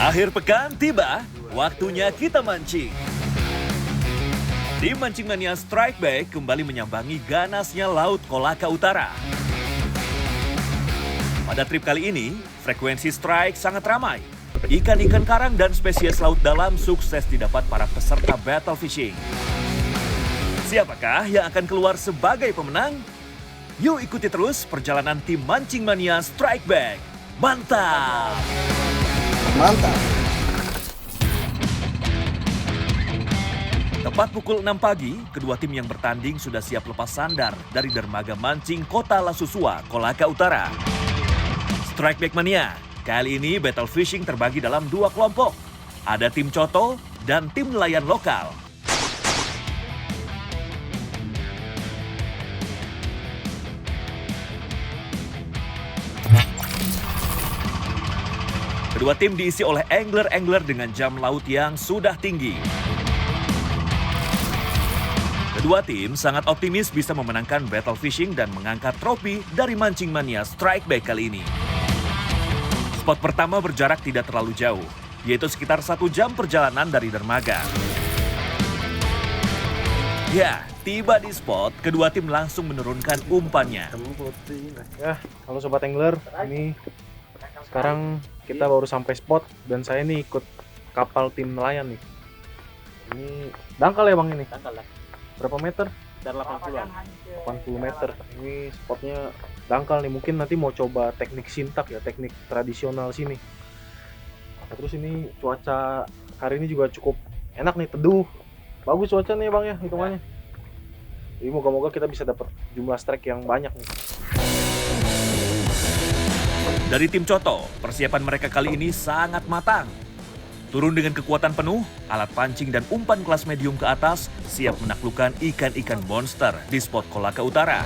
Akhir pekan tiba, waktunya kita mancing. Tim Mancing Mania Strike Back kembali menyambangi ganasnya Laut Kolaka Utara. Pada trip kali ini, frekuensi strike sangat ramai. Ikan-ikan karang dan spesies laut dalam sukses didapat para peserta battle fishing. Siapakah yang akan keluar sebagai pemenang? Yuk ikuti terus perjalanan tim Mancing Mania Strike Back. Mantap! Mantap. Tepat pukul 6 pagi, kedua tim yang bertanding sudah siap lepas sandar dari dermaga mancing Kota Lasusua, Kolaka Utara. Strike Back Mania, kali ini battle fishing terbagi dalam dua kelompok. Ada tim Coto dan tim nelayan lokal. Kedua tim diisi oleh angler-angler dengan jam laut yang sudah tinggi. Kedua tim sangat optimis bisa memenangkan battle fishing dan mengangkat trofi dari Mancing Mania Strike Back kali ini. Spot pertama berjarak tidak terlalu jauh, yaitu sekitar 1 jam perjalanan dari dermaga. Ya, tiba di spot, kedua tim langsung menurunkan umpannya. Ya, halo Sobat Angler, ini sekarang kita baru sampai spot dan saya nih ikut kapal tim nelayan nih. Ini dangkal ya Bang ini? Dangkal lah. Berapa meter? Dan 80-an. 80 meter. Ini spotnya dangkal nih, mungkin nanti mau coba teknik sintak ya, teknik tradisional sini. Nah, terus ini cuaca hari ini juga cukup enak nih, teduh. Bagus cuaca nih Bang ya, hitungannya. Jadi moga-moga kita bisa dapat jumlah strike yang banyak nih. Dari tim Coto, persiapan mereka kali ini sangat matang. Turun dengan kekuatan penuh, alat pancing dan umpan kelas medium ke atas siap menaklukkan ikan-ikan monster di spot Kolaka Utara.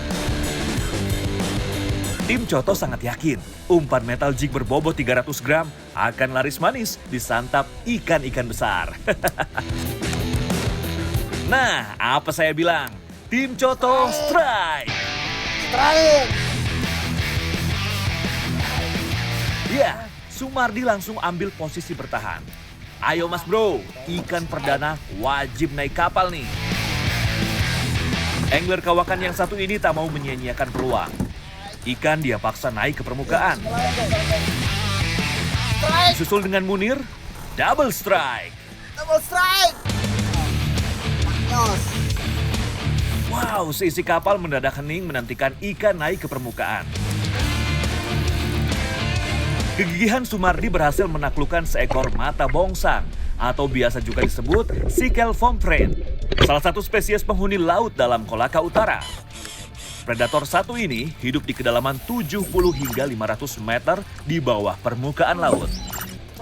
Tim Coto sangat yakin umpan metal jig berbobot 300 gram akan laris manis disantap ikan-ikan besar. Nah, apa saya bilang? Tim Coto strike! Strike. Ya, Sumardi langsung ambil posisi bertahan. Ayo Mas Bro, ikan perdana wajib naik kapal nih. Angler kawakan yang satu ini tak mau menyia-nyiakan peluang. Ikan dia paksa naik ke permukaan. Disusul dengan Munir, double strike. Double strike. Yos. Wow, seisi kapal mendadak hening menantikan ikan naik ke permukaan. Kegigihan Sumardi berhasil menaklukkan seekor mata bongsang atau biasa juga disebut Sikel Fomfret, salah satu spesies penghuni laut dalam Kolaka Utara. Predator satu ini hidup di kedalaman 70 hingga 500 meter di bawah permukaan laut.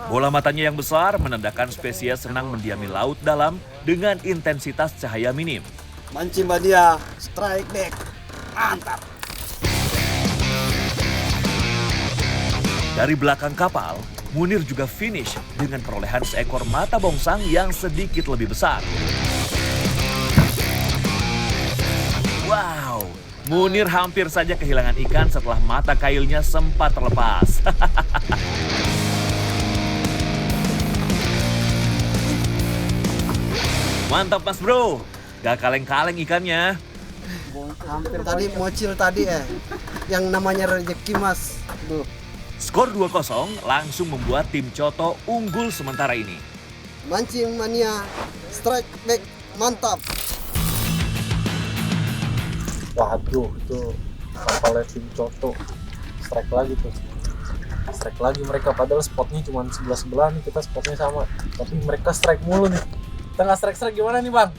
Bola matanya yang besar menandakan spesies senang mendiami laut dalam dengan intensitas cahaya minim. Mancing Mania Strike Back. Mantap. Dari belakang kapal, Munir juga finish dengan perolehan seekor mata bongsang yang sedikit lebih besar. Wow, Munir hampir saja kehilangan ikan setelah mata kailnya sempat terlepas. Mantap Mas Bro, gak kaleng-kaleng ikannya. Hampir tadi mocil tadi yang namanya rezeki Mas. Tuh. Skor 2-0 langsung membuat tim Coto unggul sementara ini. Mancing Mania Strike Back. Mantap. Waduh, itu kapalnya tim Coto. Strike lagi tuh. Strike lagi mereka, padahal spotnya cuma sebelah-sebelah nih, kita spotnya sama. Tapi mereka strike mulu nih. Kita nggak strike-strike gimana nih Bang?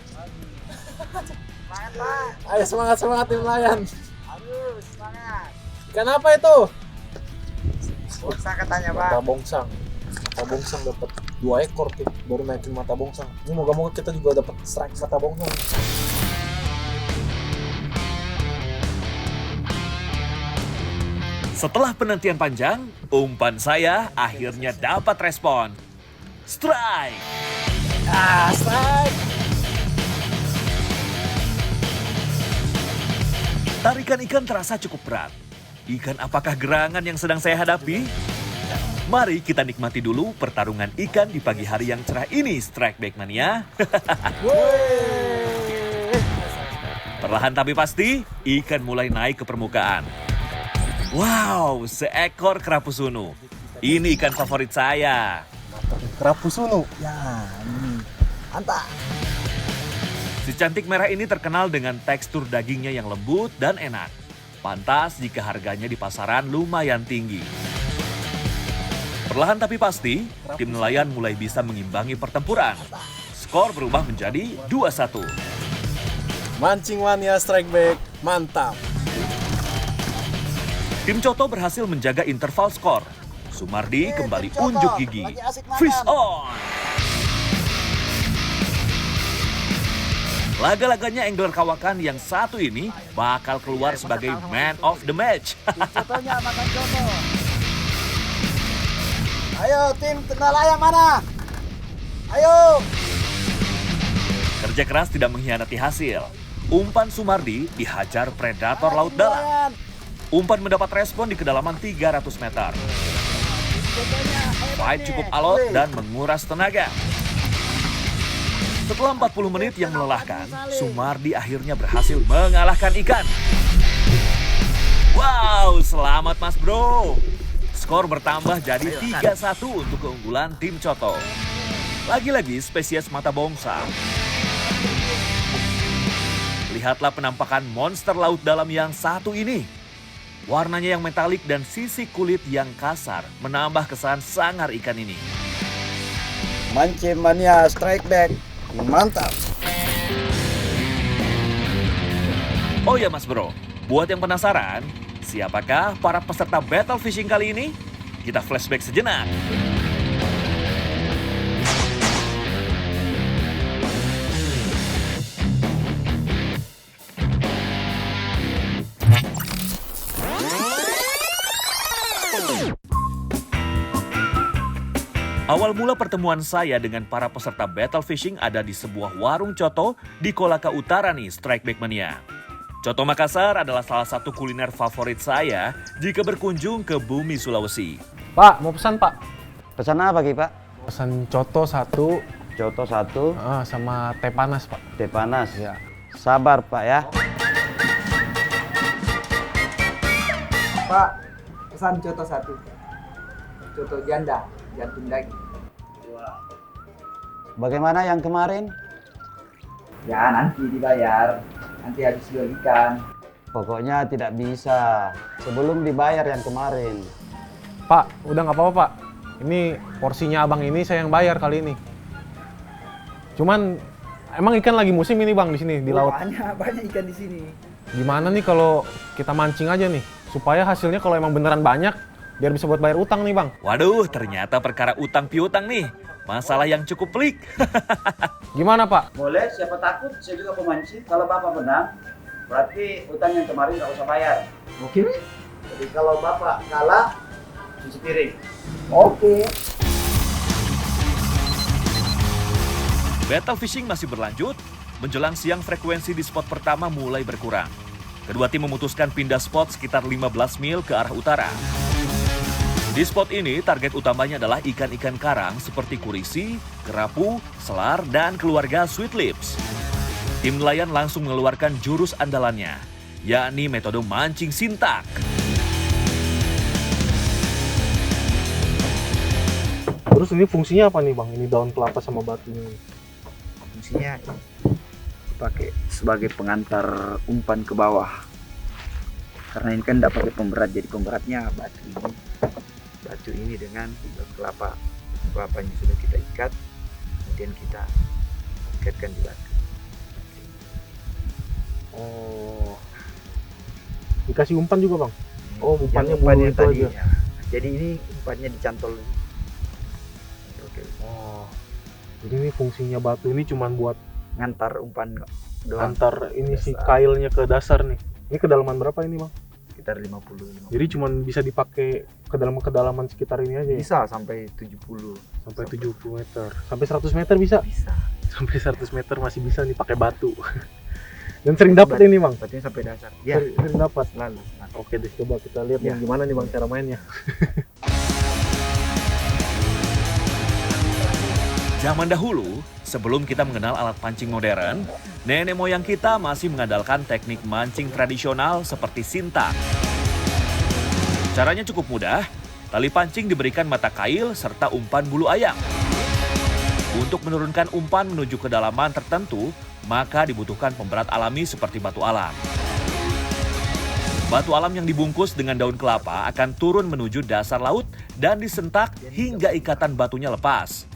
Semangat Pak. Ayo semangat-semangat tim nelayan. Aduh, semangat. Ikan apa itu? Bongsang katanya Mata bongsang. Mata bongsang dapat 2 ekor tuh, baru naikin mata bongsang. Ini moga-moga kita juga dapat strike mata bongsang. Setelah penantian panjang, umpan saya akhirnya dapat respon. Strike! Strike! Tarikan ikan terasa cukup berat. Ikan apakah gerangan yang sedang saya hadapi? Mari kita nikmati dulu pertarungan ikan di pagi hari yang cerah ini, Strike Back Mania. Perlahan tapi pasti, ikan mulai naik ke permukaan. Wow, seekor kerapu sunu. Ini ikan favorit saya. Kerapu sunu. Ya, ini. Mantap. Si cantik merah ini terkenal dengan tekstur dagingnya yang lembut dan enak. Pantas jika harganya di pasaran lumayan tinggi. Perlahan tapi pasti, tim nelayan mulai bisa mengimbangi pertempuran. Skor berubah menjadi 2-1. Mancing Mania Strike Back, mantap. Tim Coto berhasil menjaga interval skor. Sumardi kembali unjuk gigi. Fish on! Laga-laganya angler kawakan yang satu ini bakal keluar sebagai man of the match. Contohnya makan coto. Ayo tim nelayan mana? Ayo. Kerja keras tidak mengkhianati hasil. Umpan Sumardi dihajar predator laut dalam. Umpan mendapat respon di kedalaman 300 meter. Fight cukup alot dan menguras tenaga. Setelah 40 menit yang melelahkan, Sumardi akhirnya berhasil mengalahkan ikan. Wow, selamat Mas Bro. Skor bertambah jadi 3-1 untuk keunggulan tim Coto. Lagi-lagi spesies mata bongsang. Lihatlah penampakan monster laut dalam yang satu ini. Warnanya yang metalik dan sisi kulit yang kasar menambah kesan sangar ikan ini. Mancing Mania Strike Back. Mantap. Oh ya Mas Bro, buat yang penasaran, siapakah para peserta battle fishing kali ini? Kita flashback sejenak. Awal mula pertemuan saya dengan para peserta battle fishing ada di sebuah warung coto di Kolaka Utara nih, Strike Back Mania. Coto Makassar adalah salah satu kuliner favorit saya jika berkunjung ke bumi Sulawesi. Pak, mau pesan Pak? Pesan apa Ki Pak? Pesan coto 1, Coto 1, sama teh panas Pak. teh panas. Ya. Sabar Pak ya. Pak, pesan coto 1. Coto janda, jantung daging. Bagaimana yang kemarin? Ya, nanti dibayar. Nanti habis jual ikan. Pokoknya tidak bisa sebelum dibayar yang kemarin. Pak, udah nggak apa-apa Pak. Ini porsinya abang ini saya yang bayar kali ini. Cuman emang ikan lagi musim ini bang di sini di laut. Banyak ikan di sini. Gimana nih kalau kita mancing aja nih supaya hasilnya kalau emang beneran banyak biar bisa buat bayar utang nih bang. Waduh, ternyata perkara utang piutang nih. Masalah yang cukup pelik. Gimana Pak? Boleh, siapa takut, saya juga pemancing. Kalau Bapak menang, berarti utang yang kemarin nggak usah bayar. Oke. Jadi kalau Bapak kalah, cuci piring. Oke. Battle fishing masih berlanjut. Menjelang siang frekuensi di spot pertama mulai berkurang. Kedua tim memutuskan pindah spot sekitar 15 mil ke arah utara. Di spot ini, target utamanya adalah ikan-ikan karang seperti kurisi, kerapu, selar, dan keluarga sweet lips. Tim nelayan langsung mengeluarkan jurus andalannya, yakni metode mancing sintak. Terus ini fungsinya apa nih bang? Ini daun kelapa sama batu ini. Fungsinya dipakai sebagai pengantar umpan ke bawah. Karena ini kan tidak pakai pemberat, jadi pemberatnya batu ini. Batu ini dengan daun kelapa. Kelapanya sudah kita ikat, kemudian kita ikatkan di batu. Oh. Dikasih umpan juga bang? Oh, umpannya Yang umpannya bulu itu tadi. aja. Ya. Jadi ini umpannya dicantol. Oke. Oh. Jadi ini fungsinya batu ini cuman buat Ngantar umpan doang. antar ini si Dasar. kailnya ke dasar nih. Ini kedalaman berapa ini bang? Sekitar 50. Jadi cuman bisa dipakai kedalaman sekitar ini aja ya? Bisa sampai 70. Sampai 70 meter. Sampai 100 meter bisa? Bisa. Sampai 100 meter masih bisa nih pakai batu. Dan sering dapat ini bang? Batunya sampai dasar. Ya, Sering dapat. selalu. Oke deh, coba kita lihat Ya. nih gimana nih bang cara mainnya. Zaman dahulu, sebelum kita mengenal alat pancing modern, nenek moyang kita masih mengandalkan teknik mancing tradisional seperti sintak. Caranya cukup mudah, tali pancing diberikan mata kail serta umpan bulu ayam. Untuk menurunkan umpan menuju kedalaman tertentu, maka dibutuhkan pemberat alami seperti batu alam. Batu alam yang dibungkus dengan daun kelapa akan turun menuju dasar laut dan disentak hingga ikatan batunya lepas.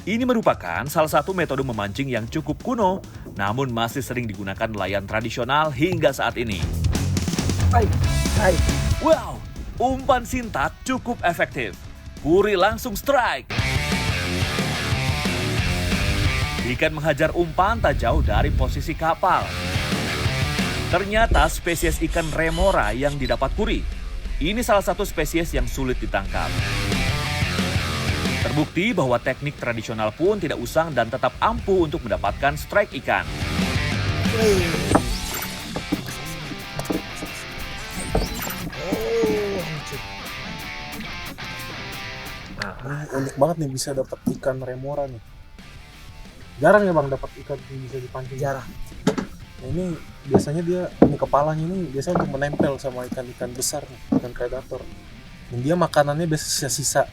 Ini merupakan salah satu metode memancing yang cukup kuno, namun masih sering digunakan nelayan tradisional hingga saat ini. Wow, umpan sintak cukup efektif. Puri langsung strike. Ikan menghajar umpan tak jauh dari posisi kapal. Ternyata spesies ikan remora yang didapat Puri. Ini salah satu spesies yang sulit ditangkap. Terbukti bahwa teknik tradisional pun tidak usang dan tetap ampuh untuk mendapatkan strike ikan. Unik banget nih bisa dapat ikan remora nih. Jarang ya bang dapat ikan yang bisa dipancing. Jarang. Nah, ini biasanya ini kepalanya ini biasanya untuk menempel sama ikan-ikan besar nih, ikan predator. Dan dia makanannya biasa sisa-sisa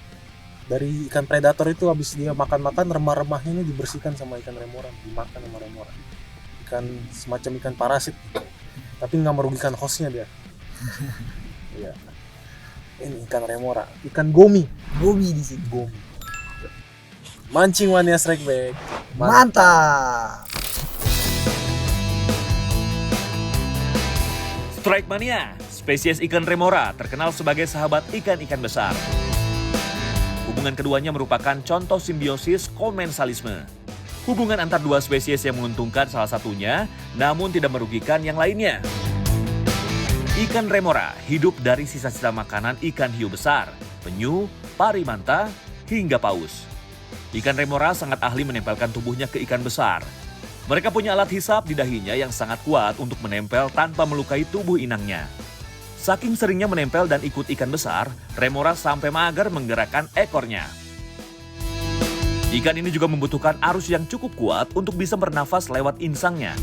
dari ikan predator itu, habis dia makan-makan remah-remahnya ini dibersihkan sama ikan remora, dimakan sama remora. Semacam ikan parasit, tapi nggak merugikan hostnya dia. Iya. Ini ikan remora, ikan gomi. Gomi di sini. Gomi. Mancing mania strike back. Mantap. Strike mania, spesies ikan remora terkenal sebagai sahabat ikan-ikan besar. Hubungan keduanya merupakan contoh simbiosis komensalisme. Hubungan antar dua spesies yang menguntungkan salah satunya, namun tidak merugikan yang lainnya. Ikan remora hidup dari sisa-sisa makanan ikan hiu besar, penyu, pari manta, hingga paus. Ikan remora sangat ahli menempelkan tubuhnya ke ikan besar. Mereka punya alat hisap di dahinya yang sangat kuat untuk menempel tanpa melukai tubuh inangnya. Saking seringnya menempel dan ikut ikan besar, remora sampai mager menggerakkan ekornya. Ikan ini juga membutuhkan arus yang cukup kuat untuk bisa bernafas lewat insangnya.